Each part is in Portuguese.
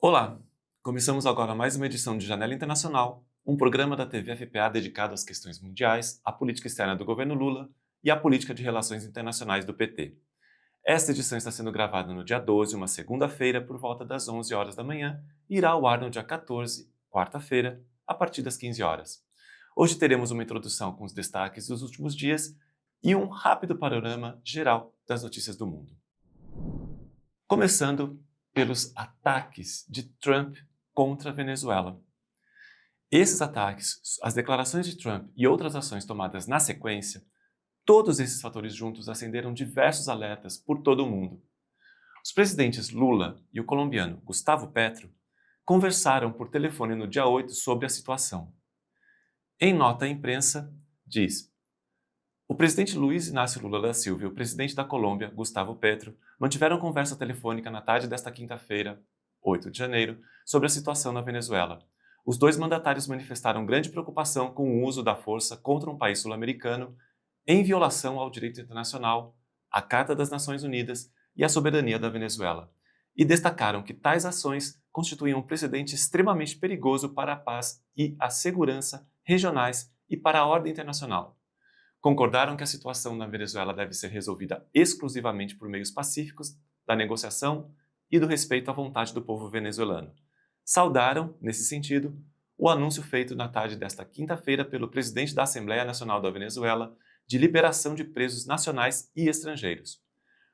Olá! Começamos agora mais uma edição de Janela Internacional, um programa da TV FPA dedicado às questões mundiais, à política externa do governo Lula e à política de relações internacionais do PT. Esta edição está sendo gravada no dia 12, uma segunda-feira, por volta das 11 horas da manhã, e irá ao ar no dia 14, quarta-feira, a partir das 15 horas. Hoje teremos uma introdução com os destaques dos últimos dias e um rápido panorama geral das notícias do mundo. Começando pelos ataques de Trump contra a Venezuela. Esses ataques, as declarações de Trump e outras ações tomadas na sequência, todos esses fatores juntos acenderam diversos alertas por todo o mundo. Os presidentes Lula e o colombiano Gustavo Petro conversaram por telefone no dia 8 sobre a situação. Em nota à imprensa, diz: o presidente Luiz Inácio Lula da Silva e o presidente da Colômbia, Gustavo Petro, mantiveram conversa telefônica na tarde desta quinta-feira, 8 de janeiro, sobre a situação na Venezuela. Os dois mandatários manifestaram grande preocupação com o uso da força contra um país sul-americano em violação ao direito internacional, à Carta das Nações Unidas e à soberania da Venezuela, e destacaram que tais ações constituíam um precedente extremamente perigoso para a paz e a segurança regionais e para a ordem internacional. Concordaram que a situação na Venezuela deve ser resolvida exclusivamente por meios pacíficos, da negociação e do respeito à vontade do povo venezuelano. Saudaram, nesse sentido, o anúncio feito na tarde desta quinta-feira pelo presidente da Assembleia Nacional da Venezuela de liberação de presos nacionais e estrangeiros.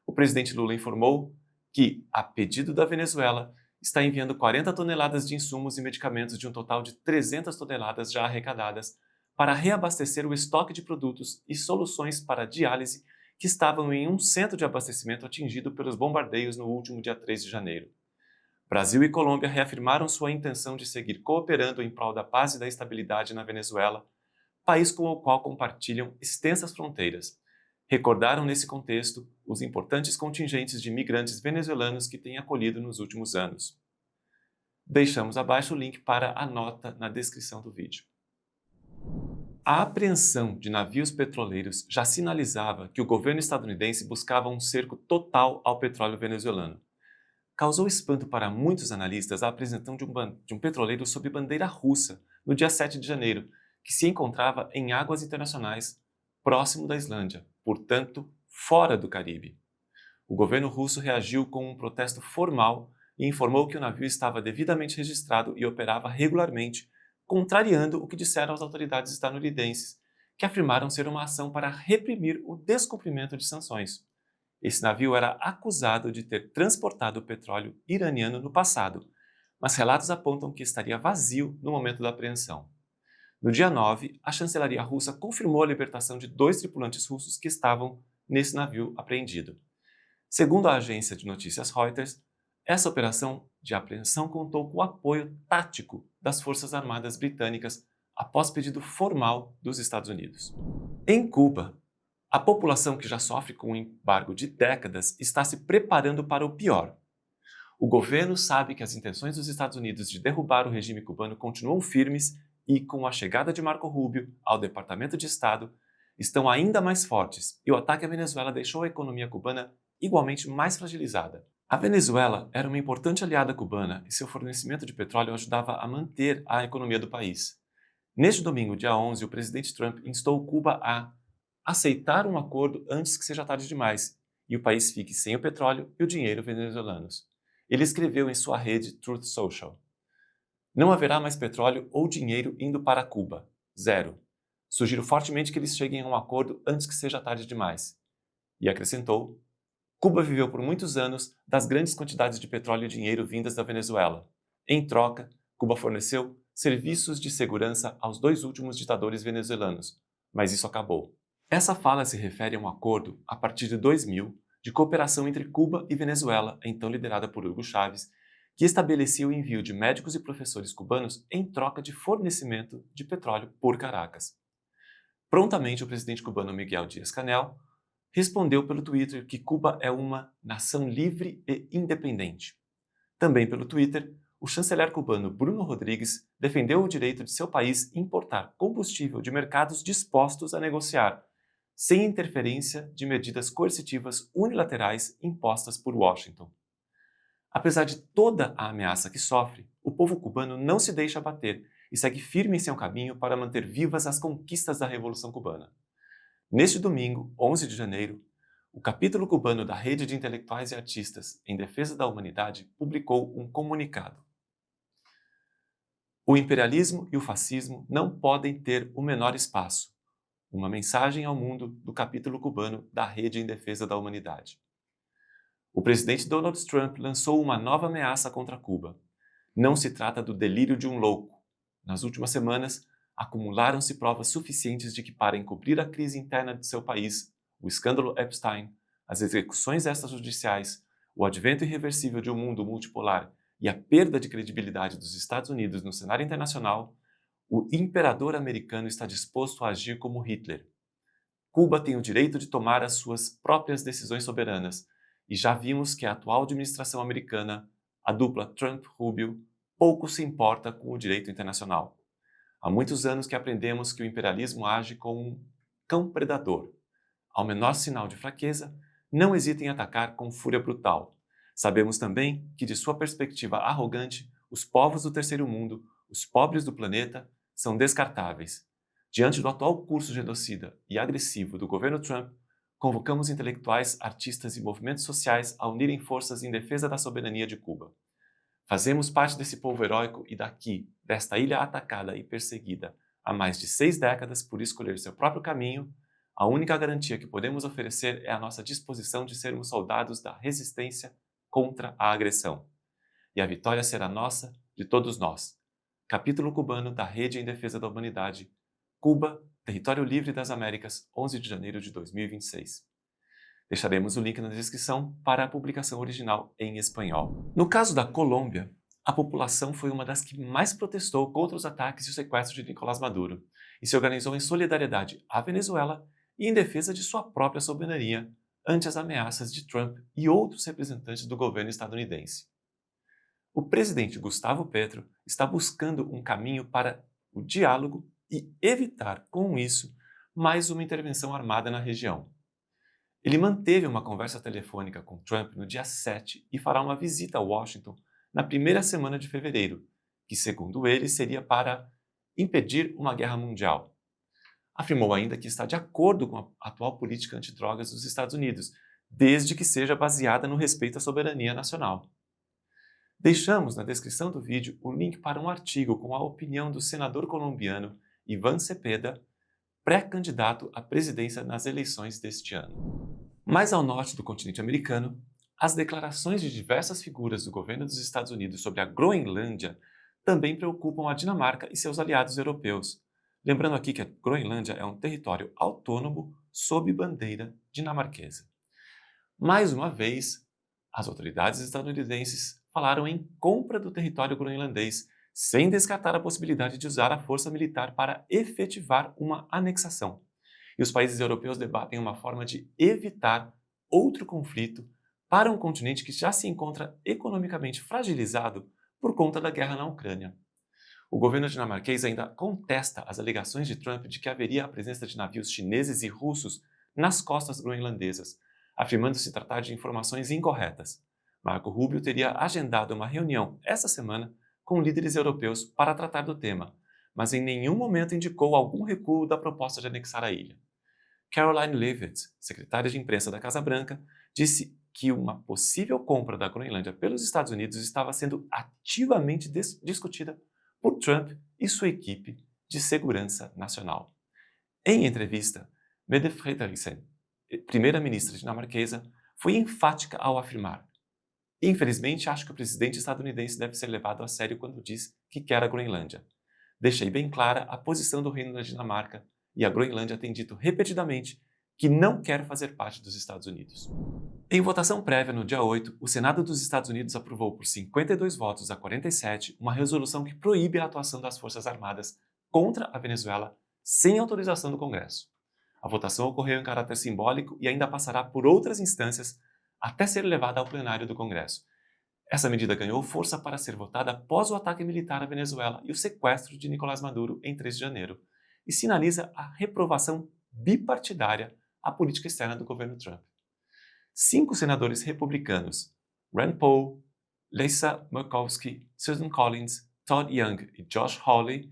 O presidente Lula informou que, a pedido da Venezuela, está enviando 40 toneladas de insumos e medicamentos de um total de 300 toneladas já arrecadadas para reabastecer o estoque de produtos e soluções para diálise que estavam em um centro de abastecimento atingido pelos bombardeios no último dia 3 de janeiro. Brasil e Colômbia reafirmaram sua intenção de seguir cooperando em prol da paz e da estabilidade na Venezuela, país com o qual compartilham extensas fronteiras. Recordaram nesse contexto os importantes contingentes de imigrantes venezuelanos que têm acolhido nos últimos anos. Deixamos abaixo o link para a nota na descrição do vídeo. A apreensão de navios petroleiros já sinalizava que o governo estadunidense buscava um cerco total ao petróleo venezuelano. Causou espanto para muitos analistas a apreensão de um petroleiro sob bandeira russa no dia 7 de janeiro, que se encontrava em águas internacionais, próximo da Islândia, portanto, fora do Caribe. O governo russo reagiu com um protesto formal e informou que o navio estava devidamente registrado e operava regularmente, contrariando o que disseram as autoridades estadunidenses, que afirmaram ser uma ação para reprimir o descumprimento de sanções. Esse navio era acusado de ter transportado petróleo iraniano no passado, mas relatos apontam que estaria vazio no momento da apreensão. No dia 9, a chancelaria russa confirmou a libertação de 2 tripulantes russos que estavam nesse navio apreendido. Segundo a agência de notícias Reuters, essa operação de apreensão contou com o apoio tático das Forças Armadas Britânicas após pedido formal dos Estados Unidos. Em Cuba, a população que já sofre com um embargo de décadas está se preparando para o pior. O governo sabe que as intenções dos Estados Unidos de derrubar o regime cubano continuam firmes e, com a chegada de Marco Rubio ao Departamento de Estado, estão ainda mais fortes e o ataque à Venezuela deixou a economia cubana igualmente mais fragilizada. A Venezuela era uma importante aliada cubana e seu fornecimento de petróleo ajudava a manter a economia do país. Neste domingo, dia 11, o presidente Trump instou Cuba a aceitar um acordo antes que seja tarde demais e o país fique sem o petróleo e o dinheiro venezuelanos. Ele escreveu em sua rede Truth Social: não haverá mais petróleo ou dinheiro indo para Cuba. Zero. Sugiro fortemente que eles cheguem a um acordo antes que seja tarde demais. E acrescentou: Cuba viveu por muitos anos das grandes quantidades de petróleo e dinheiro vindas da Venezuela. Em troca, Cuba forneceu serviços de segurança aos 2 últimos ditadores venezuelanos, mas isso acabou. Essa fala se refere a um acordo, a partir de 2000, de cooperação entre Cuba e Venezuela, então liderada por Hugo Chávez, que estabelecia o envio de médicos e professores cubanos em troca de fornecimento de petróleo por Caracas. Prontamente, o presidente cubano Miguel Díaz-Canel respondeu pelo Twitter que Cuba é uma nação livre e independente. Também pelo Twitter, o chanceler cubano Bruno Rodrigues defendeu o direito de seu país importar combustível de mercados dispostos a negociar, sem interferência de medidas coercitivas unilaterais impostas por Washington. Apesar de toda a ameaça que sofre, o povo cubano não se deixa abater e segue firme em seu caminho para manter vivas as conquistas da Revolução Cubana. Neste domingo, 11 de janeiro, o capítulo cubano da Rede de Intelectuais e Artistas em Defesa da Humanidade publicou um comunicado. O imperialismo e o fascismo não podem ter o menor espaço. Uma mensagem ao mundo do capítulo cubano da Rede em Defesa da Humanidade. O presidente Donald Trump lançou uma nova ameaça contra Cuba. Não se trata do delírio de um louco. Nas últimas semanas, acumularam-se provas suficientes de que, para encobrir a crise interna de seu país, o escândalo Epstein, as execuções extrajudiciais, o advento irreversível de um mundo multipolar e a perda de credibilidade dos Estados Unidos no cenário internacional, o imperador americano está disposto a agir como Hitler. Cuba tem o direito de tomar as suas próprias decisões soberanas, e já vimos que a atual administração americana, a dupla Trump-Rubio, pouco se importa com o direito internacional. Há muitos anos que aprendemos que o imperialismo age como um cão predador. Ao menor sinal de fraqueza, não hesita em atacar com fúria brutal. Sabemos também que, de sua perspectiva arrogante, os povos do terceiro mundo, os pobres do planeta, são descartáveis. Diante do atual curso genocida e agressivo do governo Trump, convocamos intelectuais, artistas e movimentos sociais a unirem forças em defesa da soberania de Cuba. Fazemos parte desse povo heróico e daqui, desta ilha atacada e perseguida há mais de 6 décadas por escolher seu próprio caminho, a única garantia que podemos oferecer é a nossa disposição de sermos soldados da resistência contra a agressão. E a vitória será nossa, de todos nós. Capítulo cubano da Rede em Defesa da Humanidade, Cuba, Território Livre das Américas, 11 de janeiro de 2026. Deixaremos o link na descrição para a publicação original em espanhol. No caso da Colômbia, a população foi uma das que mais protestou contra os ataques e o sequestro de Nicolás Maduro e se organizou em solidariedade à Venezuela e em defesa de sua própria soberania ante as ameaças de Trump e outros representantes do governo estadunidense. O presidente Gustavo Petro está buscando um caminho para o diálogo e evitar, com isso, mais uma intervenção armada na região. Ele manteve uma conversa telefônica com Trump no dia 7 e fará uma visita a Washington na primeira semana de fevereiro, que, segundo ele, seria para impedir uma guerra mundial. Afirmou ainda que está de acordo com a atual política antidrogas dos Estados Unidos, desde que seja baseada no respeito à soberania nacional. Deixamos na descrição do vídeo o link para um artigo com a opinião do senador colombiano Iván Cepeda, pré-candidato à presidência nas eleições deste ano. Mais ao norte do continente americano, as declarações de diversas figuras do governo dos Estados Unidos sobre a Groenlândia também preocupam a Dinamarca e seus aliados europeus. Lembrando aqui que a Groenlândia é um território autônomo sob bandeira dinamarquesa. Mais uma vez, as autoridades estadunidenses falaram em compra do território groenlandês, sem descartar a possibilidade de usar a força militar para efetivar uma anexação. E os países europeus debatem uma forma de evitar outro conflito para um continente que já se encontra economicamente fragilizado por conta da guerra na Ucrânia. O governo dinamarquês ainda contesta as alegações de Trump de que haveria a presença de navios chineses e russos nas costas groenlandesas, afirmando se tratar de informações incorretas. Marco Rubio teria agendado uma reunião esta semana com líderes europeus para tratar do tema, mas em nenhum momento indicou algum recuo da proposta de anexar a ilha. Caroline Leavitt, secretária de imprensa da Casa Branca, disse que uma possível compra da Groenlândia pelos Estados Unidos estava sendo ativamente discutida por Trump e sua equipe de segurança nacional. Em entrevista, Mette Frederiksen, primeira-ministra dinamarquesa, foi enfática ao afirmar: "Infelizmente, acho que o presidente estadunidense deve ser levado a sério quando diz que quer a Groenlândia. Deixei bem clara a posição do Reino da Dinamarca e a Groenlândia tem dito repetidamente que não quer fazer parte dos Estados Unidos." Em votação prévia no dia 8, o Senado dos Estados Unidos aprovou por 52 votos a 47 uma resolução que proíbe a atuação das Forças Armadas contra a Venezuela sem autorização do Congresso. A votação ocorreu em caráter simbólico e ainda passará por outras instâncias até ser levada ao plenário do Congresso. Essa medida ganhou força para ser votada após o ataque militar à Venezuela e o sequestro de Nicolás Maduro em 3 de janeiro, e sinaliza a reprovação bipartidária a política externa do governo Trump. 5 senadores republicanos, Rand Paul, Lisa Murkowski, Susan Collins, Todd Young e Josh Hawley,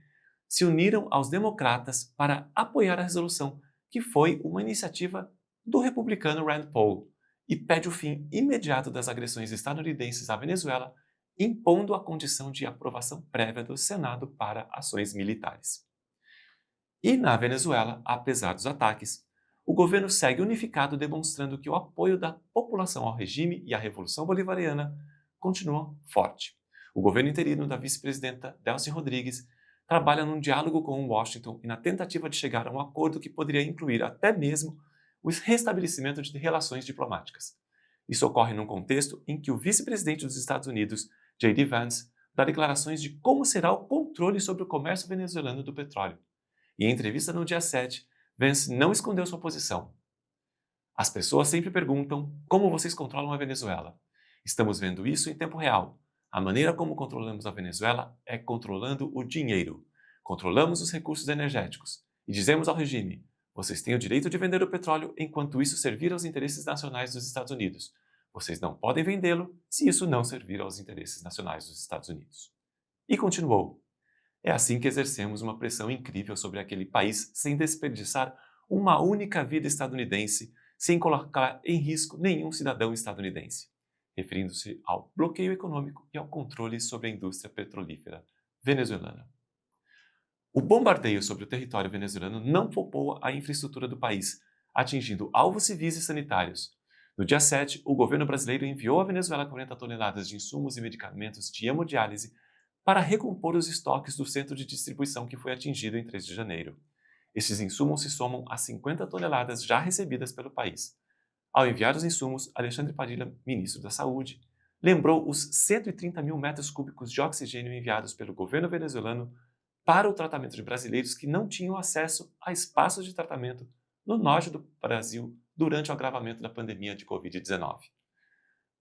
se uniram aos democratas para apoiar a resolução, que foi uma iniciativa do republicano Rand Paul e pede o fim imediato das agressões estadunidenses à Venezuela, impondo a condição de aprovação prévia do Senado para ações militares. E na Venezuela, apesar dos ataques, o governo segue unificado, demonstrando que o apoio da população ao regime e à Revolução Bolivariana continua forte. O governo interino da vice-presidenta Delcy Rodrigues trabalha num diálogo com Washington e na tentativa de chegar a um acordo que poderia incluir até mesmo o restabelecimento de relações diplomáticas. Isso ocorre num contexto em que o vice-presidente dos Estados Unidos, J.D. Vance, dá declarações de como será o controle sobre o comércio venezuelano do petróleo. E em entrevista no dia 7, Vance não escondeu sua posição. As pessoas sempre perguntam como vocês controlam a Venezuela. Estamos vendo isso em tempo real. A maneira como controlamos a Venezuela é controlando o dinheiro. Controlamos os recursos energéticos e dizemos ao regime: vocês têm o direito de vender o petróleo enquanto isso servir aos interesses nacionais dos Estados Unidos. Vocês não podem vendê-lo se isso não servir aos interesses nacionais dos Estados Unidos. E continuou: é assim que exercemos uma pressão incrível sobre aquele país sem desperdiçar uma única vida estadunidense, sem colocar em risco nenhum cidadão estadunidense, referindo-se ao bloqueio econômico e ao controle sobre a indústria petrolífera venezuelana. O bombardeio sobre o território venezuelano não poupou a infraestrutura do país, atingindo alvos civis e sanitários. No dia 7, o governo brasileiro enviou à Venezuela 40 toneladas de insumos e medicamentos de hemodiálise para recompor os estoques do centro de distribuição que foi atingido em 3 de janeiro. Estes insumos se somam a 50 toneladas já recebidas pelo país. Ao enviar os insumos, Alexandre Padilha, ministro da Saúde, lembrou os 130 mil metros cúbicos de oxigênio enviados pelo governo venezuelano para o tratamento de brasileiros que não tinham acesso a espaços de tratamento no norte do Brasil durante o agravamento da pandemia de Covid-19.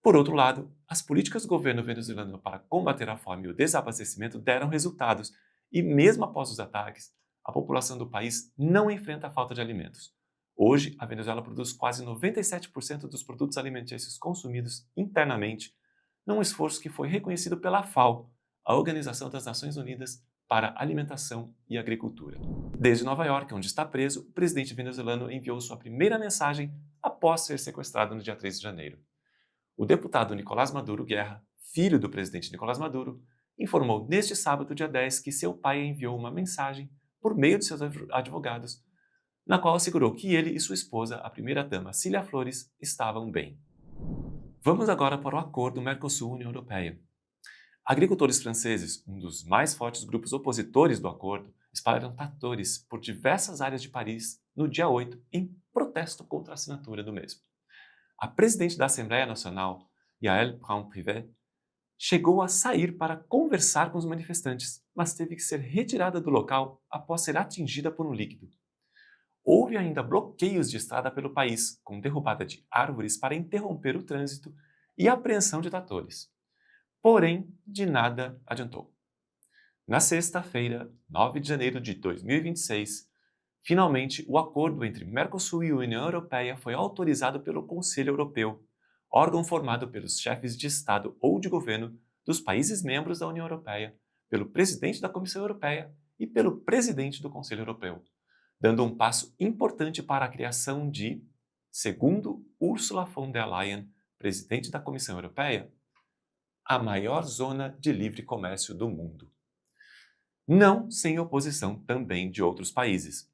Por outro lado, as políticas do governo venezuelano para combater a fome e o desabastecimento deram resultados e, mesmo após os ataques, a população do país não enfrenta a falta de alimentos. Hoje, a Venezuela produz quase 97% dos produtos alimentícios consumidos internamente, num esforço que foi reconhecido pela FAO, a Organização das Nações Unidas para Alimentação e Agricultura. Desde Nova York, onde está preso, o presidente venezuelano enviou sua primeira mensagem após ser sequestrado no dia 3 de janeiro. O deputado Nicolás Maduro Guerra, filho do presidente Nicolás Maduro, informou neste sábado, dia 10, que seu pai enviou uma mensagem por meio de seus advogados, na qual assegurou que ele e sua esposa, a primeira-dama Cília Flores, estavam bem. Vamos agora para o acordo Mercosul-União Europeia. Agricultores franceses, um dos mais fortes grupos opositores do acordo, espalharam tratores por diversas áreas de Paris no dia 8 em protesto contra a assinatura do mesmo. A presidente da Assembleia Nacional, Yael Braun-Pivet, chegou a sair para conversar com os manifestantes, mas teve que ser retirada do local após ser atingida por um líquido. Houve ainda bloqueios de estrada pelo país, com derrubada de árvores para interromper o trânsito e apreensão de tratores. Porém, de nada adiantou. Na sexta-feira, 9 de janeiro de 2026, finalmente o acordo entre Mercosul e União Europeia foi autorizado pelo Conselho Europeu, órgão formado pelos chefes de Estado ou de governo dos países membros da União Europeia, pelo presidente da Comissão Europeia e pelo presidente do Conselho Europeu, dando um passo importante para a criação de, segundo Ursula von der Leyen, presidente da Comissão Europeia, a maior zona de livre comércio do mundo. Não sem oposição também de outros países.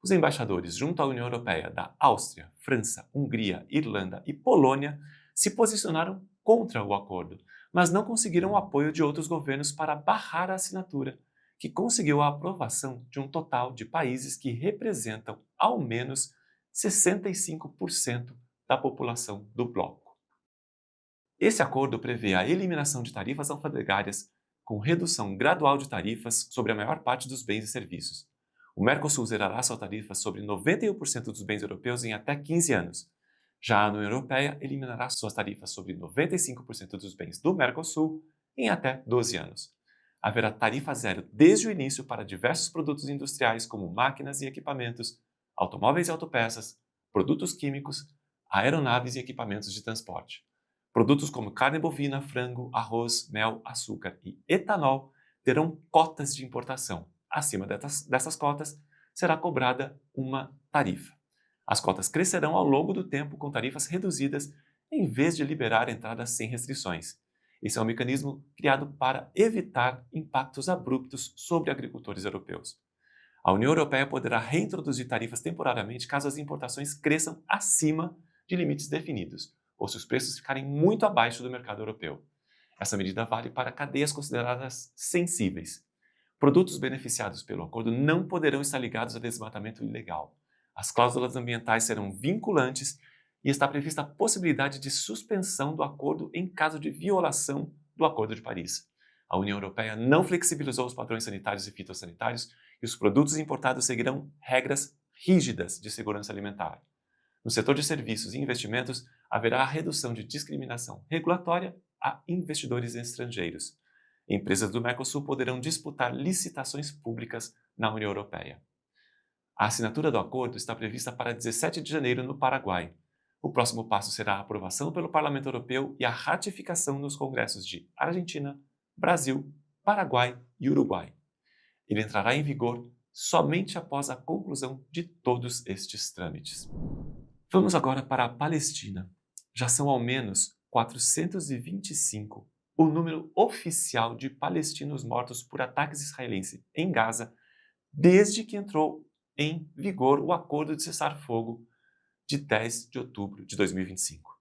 Os embaixadores junto à União Europeia da Áustria, França, Hungria, Irlanda e Polônia se posicionaram contra o acordo, mas não conseguiram o apoio de outros governos para barrar a assinatura, que conseguiu a aprovação de um total de países que representam ao menos 65% da população do bloco. Esse acordo prevê a eliminação de tarifas alfandegárias com redução gradual de tarifas sobre a maior parte dos bens e serviços. O Mercosul zerará sua tarifa sobre 91% dos bens europeus em até 15 anos. Já a União Europeia eliminará suas tarifas sobre 95% dos bens do Mercosul em até 12 anos. Haverá tarifa zero desde o início para diversos produtos industriais como máquinas e equipamentos, automóveis e autopeças, produtos químicos, aeronaves e equipamentos de transporte. Produtos como carne bovina, frango, arroz, mel, açúcar e etanol terão cotas de importação. Acima dessas cotas, será cobrada uma tarifa. As cotas crescerão ao longo do tempo com tarifas reduzidas em vez de liberar entradas sem restrições. Esse é um mecanismo criado para evitar impactos abruptos sobre agricultores europeus. A União Europeia poderá reintroduzir tarifas temporariamente caso as importações cresçam acima de limites definidos, ou se os preços ficarem muito abaixo do mercado europeu. Essa medida vale para cadeias consideradas sensíveis. Produtos beneficiados pelo acordo não poderão estar ligados a desmatamento ilegal. As cláusulas ambientais serão vinculantes e está prevista a possibilidade de suspensão do acordo em caso de violação do Acordo de Paris. A União Europeia não flexibilizou os padrões sanitários e fitossanitários e os produtos importados seguirão regras rígidas de segurança alimentar. No setor de serviços e investimentos, haverá a redução de discriminação regulatória a investidores estrangeiros. Empresas do Mercosul poderão disputar licitações públicas na União Europeia. A assinatura do acordo está prevista para 17 de janeiro no Paraguai. O próximo passo será a aprovação pelo Parlamento Europeu e a ratificação nos congressos de Argentina, Brasil, Paraguai e Uruguai. Ele entrará em vigor somente após a conclusão de todos estes trâmites. Vamos agora para a Palestina. Já são ao menos 425 o número oficial de palestinos mortos por ataques israelenses em Gaza desde que entrou em vigor o acordo de cessar-fogo de 10 de outubro de 2025.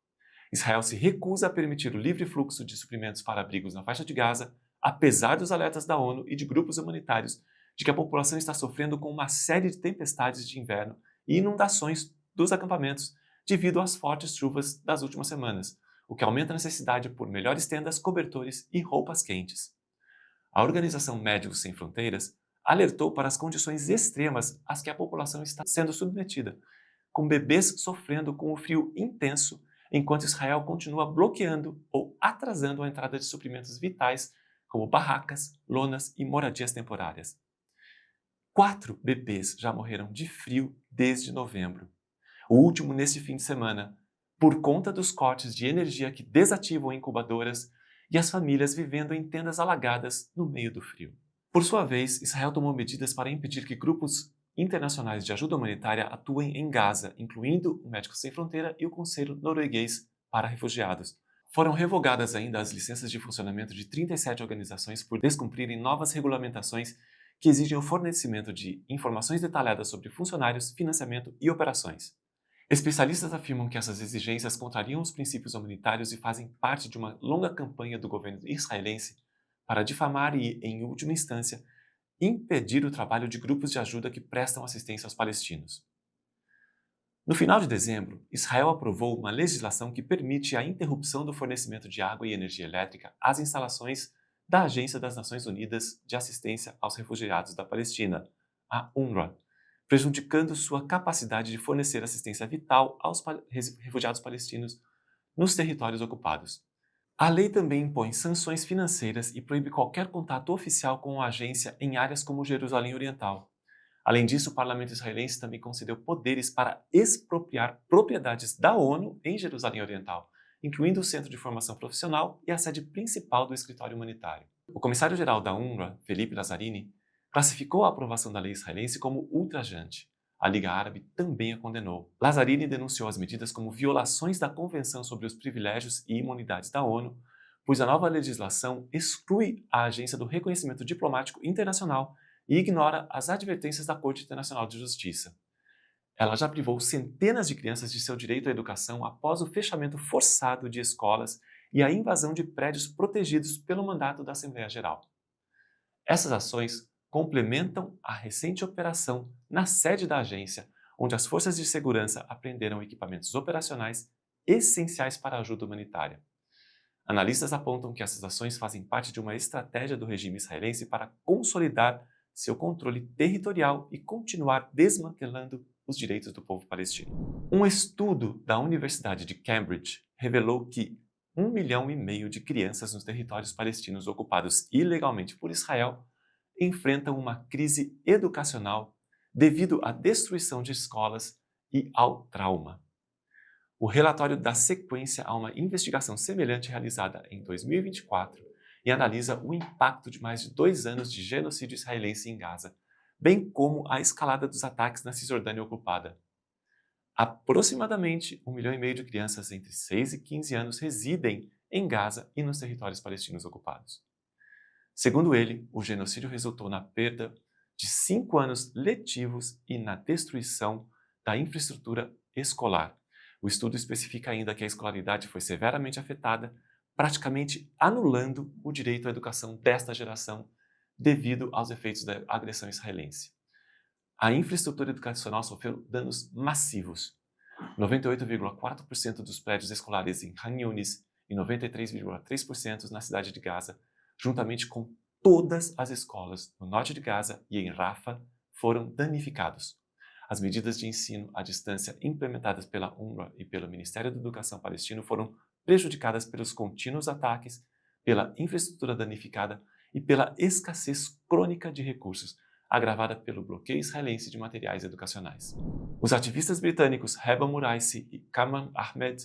Israel se recusa a permitir o livre fluxo de suprimentos para abrigos na faixa de Gaza, apesar dos alertas da ONU e de grupos humanitários de que a população está sofrendo com uma série de tempestades de inverno e inundações dos acampamentos devido às fortes chuvas das últimas semanas, o que aumenta a necessidade por melhores tendas, cobertores e roupas quentes. A Organização Médicos Sem Fronteiras alertou para as condições extremas às que a população está sendo submetida, com bebês sofrendo com o frio intenso, enquanto Israel continua bloqueando ou atrasando a entrada de suprimentos vitais, como barracas, lonas e moradias temporárias. 4 bebês já morreram de frio desde novembro, o último neste fim de semana, por conta dos cortes de energia que desativam incubadoras e as famílias vivendo em tendas alagadas no meio do frio. Por sua vez, Israel tomou medidas para impedir que grupos internacionais de ajuda humanitária atuem em Gaza, incluindo o Médicos Sem Fronteira e o Conselho Norueguês para Refugiados. Foram revogadas ainda as licenças de funcionamento de 37 organizações por descumprirem novas regulamentações que exigem o fornecimento de informações detalhadas sobre funcionários, financiamento e operações. Especialistas afirmam que essas exigências contrariam os princípios humanitários e fazem parte de uma longa campanha do governo israelense para difamar e, em última instância, impedir o trabalho de grupos de ajuda que prestam assistência aos palestinos. No final de dezembro, Israel aprovou uma legislação que permite a interrupção do fornecimento de água e energia elétrica às instalações da Agência das Nações Unidas de Assistência aos Refugiados da Palestina, a UNRWA, prejudicando sua capacidade de fornecer assistência vital aos refugiados palestinos nos territórios ocupados. A lei também impõe sanções financeiras e proíbe qualquer contato oficial com a agência em áreas como Jerusalém Oriental. Além disso, o parlamento israelense também concedeu poderes para expropriar propriedades da ONU em Jerusalém Oriental, incluindo o Centro de Formação Profissional e a sede principal do escritório humanitário. O comissário-geral da UNRWA, Felipe Lazzarini, classificou a aprovação da lei israelense como ultrajante. A Liga Árabe também a condenou. Lazzarini denunciou as medidas como violações da Convenção sobre os Privilégios e Imunidades da ONU, pois a nova legislação exclui a Agência do Reconhecimento Diplomático Internacional e ignora as advertências da Corte Internacional de Justiça. Ela já privou centenas de crianças de seu direito à educação após o fechamento forçado de escolas e a invasão de prédios protegidos pelo mandato da Assembleia Geral. Essas ações complementam a recente operação na sede da agência, onde as forças de segurança apreenderam equipamentos operacionais essenciais para a ajuda humanitária. Analistas apontam que essas ações fazem parte de uma estratégia do regime israelense para consolidar seu controle territorial e continuar desmantelando os direitos do povo palestino. Um estudo da Universidade de Cambridge revelou que 1,5 milhão de crianças nos territórios palestinos ocupados ilegalmente por Israel enfrentam uma crise educacional devido à destruição de escolas e ao trauma. O relatório dá sequência a uma investigação semelhante realizada em 2024 e analisa o impacto de mais de 2 anos de genocídio israelense em Gaza, bem como a escalada dos ataques na Cisjordânia ocupada. Aproximadamente 1,5 milhão de crianças entre 6 e 15 anos residem em Gaza e nos territórios palestinos ocupados. Segundo ele, o genocídio resultou na perda de 5 anos letivos e na destruição da infraestrutura escolar. O estudo especifica ainda que a escolaridade foi severamente afetada, praticamente anulando o direito à educação desta geração devido aos efeitos da agressão israelense. A infraestrutura educacional sofreu danos massivos. 98,4% dos prédios escolares em Khan Yunis e 93,3% na cidade de Gaza, juntamente com todas as escolas no norte de Gaza e em Rafah, foram danificados. As medidas de ensino à distância implementadas pela UNRWA e pelo Ministério da Educação palestino foram prejudicadas pelos contínuos ataques, pela infraestrutura danificada e pela escassez crônica de recursos, agravada pelo bloqueio israelense de materiais educacionais. Os ativistas britânicos Reba Muraisi e Kamal Ahmed,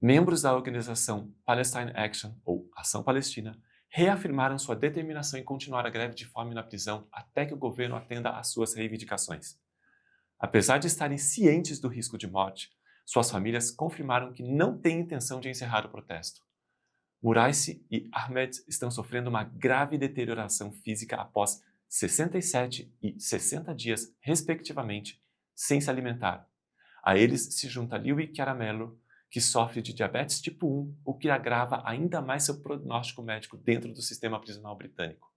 membros da organização Palestine Action, ou Ação Palestina, reafirmaram sua determinação em continuar a greve de fome na prisão até que o governo atenda às suas reivindicações. Apesar de estarem cientes do risco de morte, suas famílias confirmaram que não têm intenção de encerrar o protesto. Muraisi e Ahmed estão sofrendo uma grave deterioração física após 67 e 60 dias, respectivamente, sem se alimentar. A eles se junta Liwi Chiaramello, que sofre de diabetes tipo 1, o que agrava ainda mais seu prognóstico médico dentro do sistema prisional britânico.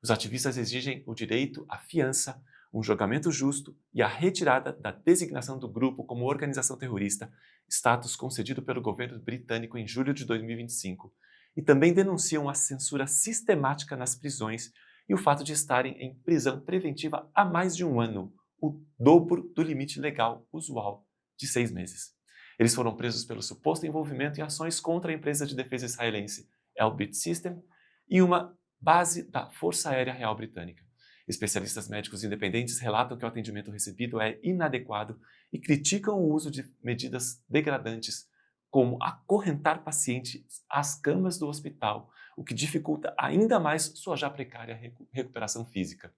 Os ativistas exigem o direito à fiança, um julgamento justo e a retirada da designação do grupo como organização terrorista, status concedido pelo governo britânico em julho de 2025, e também denunciam a censura sistemática nas prisões e o fato de estarem em prisão preventiva há mais de 1 ano, o dobro do limite legal usual de 6 meses. Eles foram presos pelo suposto envolvimento em ações contra a empresa de defesa israelense Elbit System e uma base da Força Aérea Real Britânica. Especialistas médicos independentes relatam que o atendimento recebido é inadequado e criticam o uso de medidas degradantes, como acorrentar pacientes às camas do hospital, o que dificulta ainda mais sua já precária recuperação física.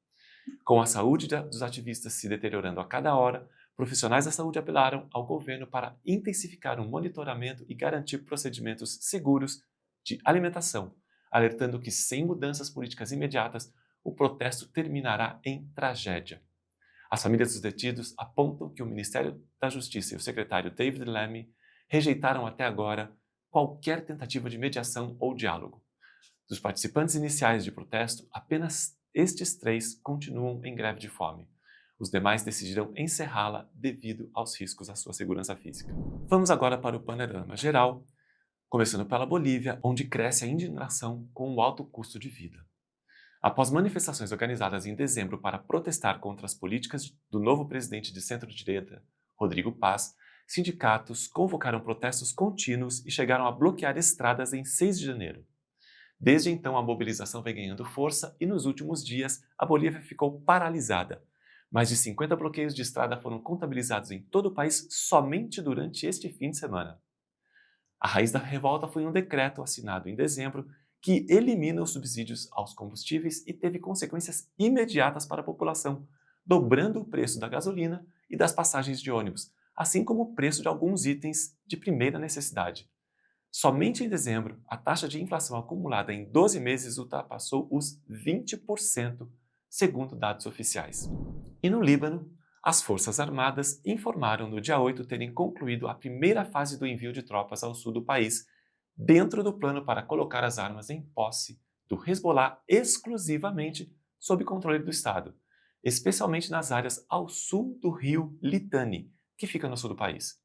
Com a saúde dos ativistas se deteriorando a cada hora, profissionais da saúde apelaram ao governo para intensificar o monitoramento e garantir procedimentos seguros de alimentação, alertando que sem mudanças políticas imediatas, o protesto terminará em tragédia. As famílias dos detidos apontam que o Ministério da Justiça e o secretário David Lammy rejeitaram até agora qualquer tentativa de mediação ou diálogo. Dos participantes iniciais de protesto, apenas estes 3 continuam em greve de fome. Os demais decidiram encerrá-la devido aos riscos à sua segurança física. Vamos agora para o panorama geral, começando pela Bolívia, onde cresce a indignação com o alto custo de vida. Após manifestações organizadas em dezembro para protestar contra as políticas do novo presidente de centro-direita, Rodrigo Paz, sindicatos convocaram protestos contínuos e chegaram a bloquear estradas em 6 de janeiro. Desde então, a mobilização vem ganhando força e, nos últimos dias, a Bolívia ficou paralisada. Mais de 50 bloqueios de estrada foram contabilizados em todo o país somente durante este fim de semana. A raiz da revolta foi um decreto assinado em dezembro que elimina os subsídios aos combustíveis e teve consequências imediatas para a população, dobrando o preço da gasolina e das passagens de ônibus, assim como o preço de alguns itens de primeira necessidade. Somente em dezembro, a taxa de inflação acumulada em 12 meses ultrapassou os 20%, segundo dados oficiais. E no Líbano, as Forças Armadas informaram no dia 8 terem concluído a primeira fase do envio de tropas ao sul do país, dentro do plano para colocar as armas em posse do Hezbollah exclusivamente sob controle do Estado, especialmente nas áreas ao sul do rio Litani, que fica no sul do país.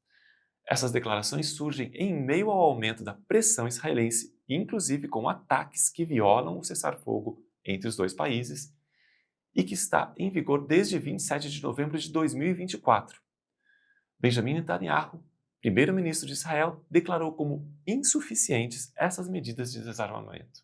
Essas declarações surgem em meio ao aumento da pressão israelense, inclusive com ataques que violam o cessar-fogo entre os dois países, e que está em vigor desde 27 de novembro de 2024. Benjamin Netanyahu, primeiro-ministro de Israel, declarou como insuficientes essas medidas de desarmamento.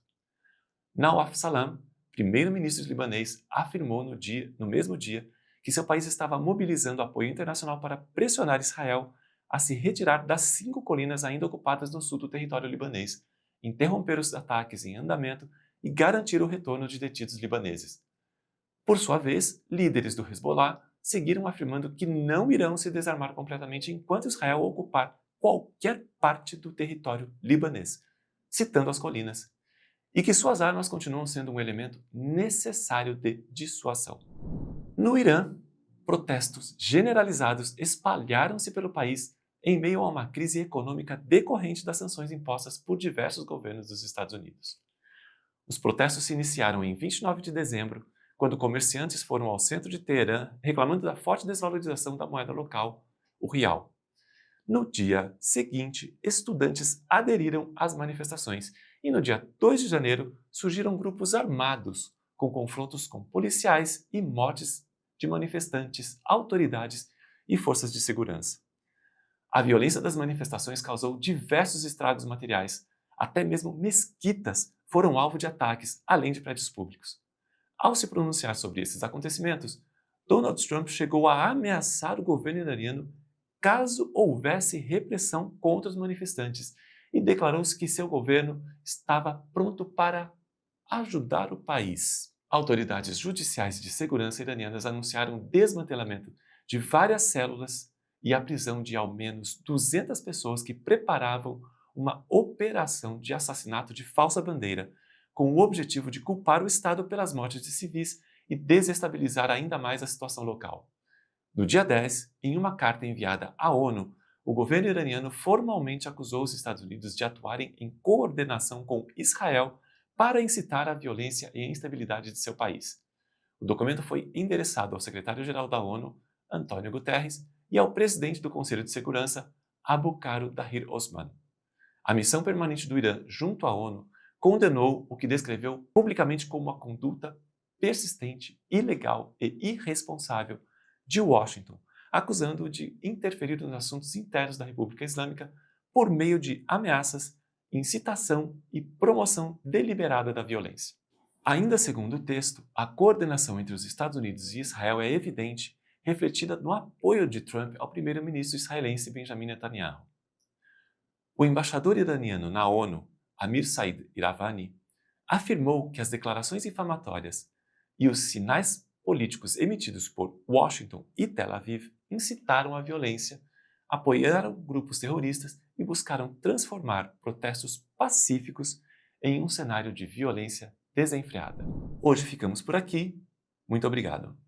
Nawaf Salam, primeiro-ministro libanês, afirmou no mesmo dia que seu país estava mobilizando apoio internacional para pressionar Israel a se retirar das 5 colinas ainda ocupadas no sul do território libanês, interromper os ataques em andamento e garantir o retorno de detidos libaneses. Por sua vez, líderes do Hezbollah seguiram afirmando que não irão se desarmar completamente enquanto Israel ocupar qualquer parte do território libanês, citando as colinas, e que suas armas continuam sendo um elemento necessário de dissuasão. No Irã, protestos generalizados espalharam-se pelo país em meio a uma crise econômica decorrente das sanções impostas por diversos governos dos Estados Unidos. Os protestos se iniciaram em 29 de dezembro, quando comerciantes foram ao centro de Teherã reclamando da forte desvalorização da moeda local, o rial. No dia seguinte, estudantes aderiram às manifestações e no dia 2 de janeiro surgiram grupos armados com confrontos com policiais e mortes de manifestantes, autoridades e forças de segurança. A violência das manifestações causou diversos estragos materiais, até mesmo mesquitas foram alvo de ataques, além de prédios públicos. Ao se pronunciar sobre esses acontecimentos, Donald Trump chegou a ameaçar o governo iraniano caso houvesse repressão contra os manifestantes e declarou-se que seu governo estava pronto para ajudar o país. Autoridades judiciais de segurança iranianas anunciaram o desmantelamento de várias células e a prisão de ao menos 200 pessoas que preparavam uma operação de assassinato de falsa bandeira, com o objetivo de culpar o Estado pelas mortes de civis e desestabilizar ainda mais a situação local. No dia 10, em uma carta enviada à ONU, o governo iraniano formalmente acusou os Estados Unidos de atuarem em coordenação com Israel para incitar a violência e a instabilidade de seu país. O documento foi endereçado ao secretário-geral da ONU, Antônio Guterres, e ao presidente do Conselho de Segurança, Abukaro Dahir Osman. A missão permanente do Irã junto à ONU condenou o que descreveu publicamente como uma conduta persistente, ilegal e irresponsável de Washington, acusando-o de interferir nos assuntos internos da República Islâmica por meio de ameaças, incitação e promoção deliberada da violência. Ainda segundo o texto, a coordenação entre os Estados Unidos e Israel é evidente, refletida no apoio de Trump ao primeiro-ministro israelense Benjamin Netanyahu. O embaixador iraniano na ONU, Amir Said Iravani, afirmou que as declarações difamatórias e os sinais políticos emitidos por Washington e Tel Aviv incitaram a violência, apoiaram grupos terroristas e buscaram transformar protestos pacíficos em um cenário de violência desenfreada. Hoje ficamos por aqui. Muito obrigado.